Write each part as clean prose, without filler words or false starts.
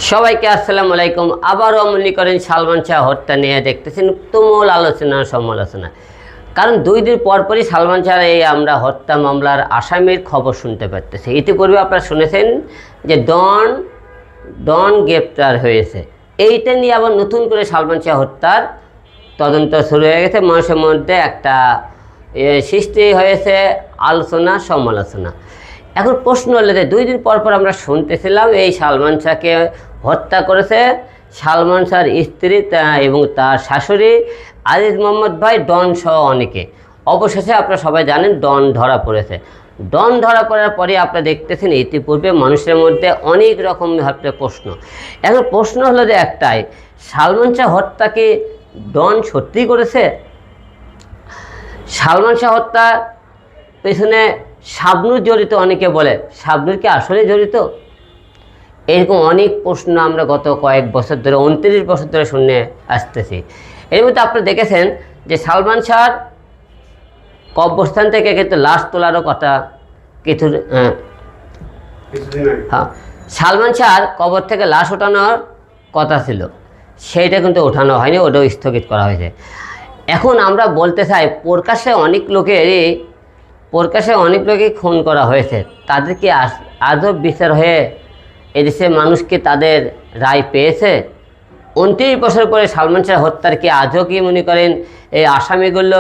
সবাইকে আসসালামু আলাইকুম। আবারও মনে করেন সালমান শাহ হত্যা নিয়ে দেখতেছেন তুমুল আলোচনা সমালোচনা। কারণ 2 দিন পরপরই সালমান শাহ এই আমরা হত্যা মামলার আসামির খবর শুনতে পারতেছি। ইতিপূর্বে আপনারা শুনেছেন যে ডন গ্রেপ্তার হয়েছে। এইটা নিয়ে আবার নতুন করে সালমান শাহ হত্যার তদন্ত শুরু হয়ে গেছে। মানুষের মধ্যে একটা সৃষ্টি হয়েছে আলোচনা সমালোচনা। এখন প্রশ্ন হলে যে 2 দিন পর আমরা শুনতেছিলাম এই সালমান শাহকে হত্যা করেছে সালমান শাহর স্ত্রী এবং তার শাশুড়ি আজিজ মোহাম্মদ ভাই, ডন সহ অনেকে। অবশেষে আপনারা সবাই জানেন ডন ধরা পড়েছে। ডন ধরা পড়ার পরে আপনারা দেখতেছেন ইতিপূর্বে মানুষের মধ্যে অনেক রকম প্রশ্ন। এখন প্রশ্ন হলো যে একটাই, সালমান শাহ হত্যা কি ডন সত্যি করেছে? সালমান শাহ হত্যার পেছনে শাবনূর জড়িত, অনেকে বলে শাবনূর কি আসলে জড়িত? এরকম অনেক প্রশ্ন আমরা গত কয়েক বছর ধরে 29 বছর ধরে শুনে আসতেছি। এর মধ্যে আপনারা দেখেছেন যে সালমান শাহর কবরস্থান থেকে কিন্তু লাশ তোলারও কথা কিছু সালমান শাহর কবর থেকে লাশ ওঠানোর কথা ছিল, সেইটা কিন্তু ওঠানো হয়নি, ওটাও স্থগিত করা হয়েছে। এখন আমরা বলতে চাই প্রকাশ্যে অনেক লোকে খুন করা হয়েছে, তাদের কি আজও বিচার হয়ে এদেশের মানুষকে তাদের রায় পেয়েছে? 29 বছর পরে সালমান শাহ হত্যার কি আজও কি মনে করেন এই আসামিগুলো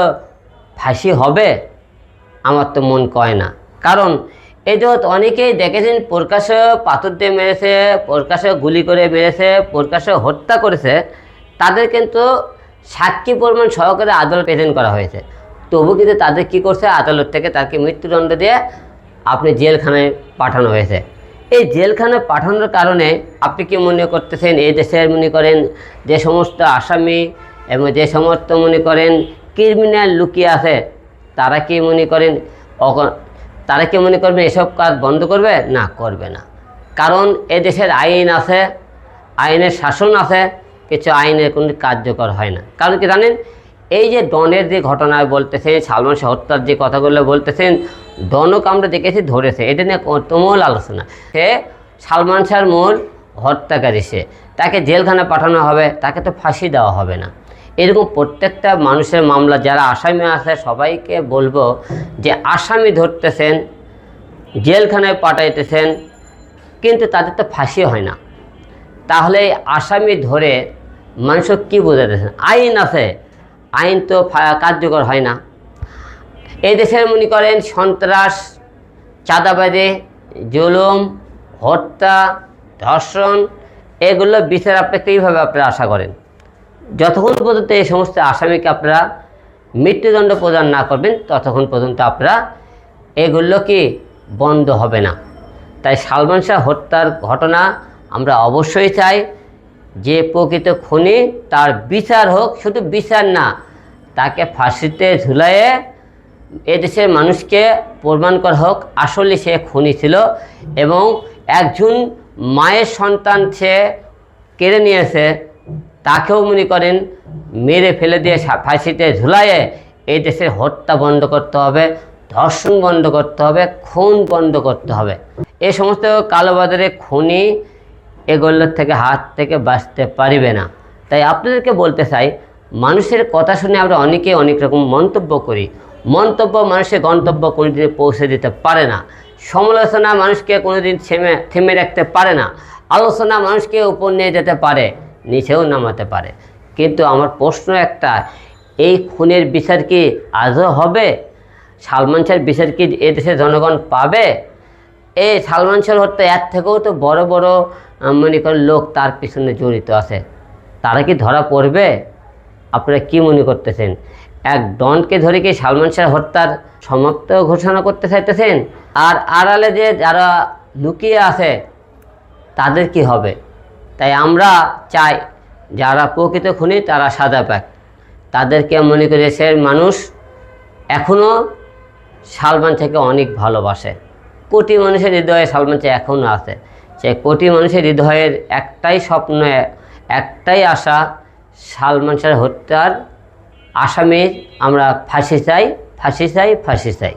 ফাঁসি হবে? আমার তো মন কয় না। কারণ এই যে অনেকেই দেখেছেন প্রকাশ্যে পাথর দিয়ে মেরেছে, প্রকাশ্যে গুলি করে মেরেছে, প্রকাশ্যে হত্যা করেছে, তাদের কিন্তু সাক্ষী প্রমাণ সহকারে আদালত প্রেজেন্ট করা হয়েছে। তবু কিন্তু তাদের কি করছে, আদালত থেকে তাকে মৃত্যুদণ্ড দিয়ে আপনি জেলখানায় পাঠানো হয়েছে। এই জেলখানায় পাঠানোর কারণে আপনি কি মনে করতেছেন এই দেশের মনে করেন যে সমস্ত আসামি এবং যে সমস্ত মনে করেন ক্রিমিনাল লুকিয়ে আছে, তারা কি মনে করবে এসব কাজ বন্ধ করবে? না, করবে না। কারণ এ দেশের আইন আছে, আইনের শাসন আছে, কিছু আইনের কোনো কার্যকর হয় না। কারণ কি জানেন, এই যে ডনের যে ঘটনা বলতেছেন, সালমান শাহ হত্যার যে কথাগুলো বলতেছেন, ডনকে আমরা দেখেছি ধরেছে, এটা নিয়ে তুমুল আলোচনা। সে সালমান শাহর মূল হত্যাকারী, সে তাকে জেলখানে পাঠানো হবে, তাকে তো ফাঁসি দেওয়া হবে না। এরকম প্রত্যেকটা মানুষের মামলা যারা আসামি আছে সবাইকে বলবো যে আসামি ধরতেছেন, জেলখানায় পাঠাইতেছেন, কিন্তু তাদের তো ফাঁসি হয় না। তাহলে আসামি ধরে মানুষকে কী বোঝাতেছেন? আইন আছে, আইন তো কার্যকর হয় না। এই দেশের মনে করেন সন্ত্রাস, চাঁদাবাজি, জুলুম, হত্যা, ধর্ষণ, এগুলো বিচার আপনি কীভাবে আপনারা আশা করেন? যতক্ষণ পর্যন্ত এই সমস্ত আসামিকে আপনারা মৃত্যুদণ্ড প্রদান না করবেন ততক্ষণ পর্যন্ত আপনারা এগুলো কি বন্ধ হবে না। তাই সালমান শাহ হত্যার ঘটনা আমরা অবশ্যই চাই যে প্রকৃত খুনি তার বিচার হোক, শুধু বিচার না, তাকে ফাঁসিতে ঝুলাইয়ে এদেশের মানুষকে প্রমাণ করা হোক আসলে সে খুনি ছিল এবং একজন মায়ের সন্তান সে কেড়ে নিয়েছে, তাকেও মনে করেন মেরে ফেলে দিয়ে ফাঁসিতে ঝুলাইয়ে এই দেশের হত্যা বন্ধ করতে হবে, ধর্ষণ বন্ধ করতে হবে, খুন বন্ধ করতে হবে। এই সমস্ত কালোবাজারে খুনি এগুলোর থেকে হাত থেকে বাঁচতে পারবে না। তাই আপনাদেরকে বলতে চাই, মানুষের কথা শুনে আমরা অনেকে অনেক রকম মন্তব্য করি, মন্তব্য মানুষের গন্তব্য কোনোদিন পৌঁছে দিতে পারে না। সমালোচনা মানুষকে কোনোদিন থেমে রাখতে পারে না। আলোচনা মানুষকে উপর নিয়ে যেতে পারে, নিচেও নামাতে পারে। কিন্তু আমার প্রশ্ন একটা, এই খুনের বিচার কি আজও হবে? সালমান শাহর বিচার কি এদেশের জনগণ পাবে? এই সালমান শাহর হত্যা এর থেকেও তো বড় বড় মনে করেন লোক তার পিছনে জড়িত আছে, তারা কি ধরা পড়বে? আপনারা কি মনে করতেছেন? এক ডনকে ধরে কি সালমান শাহ হত্যার সমাপ্ত ঘোষণা করতে চাইতেছেন? আর আড়ালে যে যারা লুকিয়ে আছে তাদের কি হবে? তাই আমরা চাই যারা প্রকৃত খুনি তারা সাজা পাক। তাদেরকে মনে করি সে মানুষ এখনও সালমান শাহকে অনেক ভালোবাসে। কোটি মানুষের হৃদয়ে সালমান শাহ এখনও আছে। সে কোটি মানুষের হৃদয়ের একটাই স্বপ্ন, একটাই আশা, সালমান শাহ হত্যার আসামির আমরা ফাঁসি চাই, ফাঁসি চাই, ফাঁসি চাই।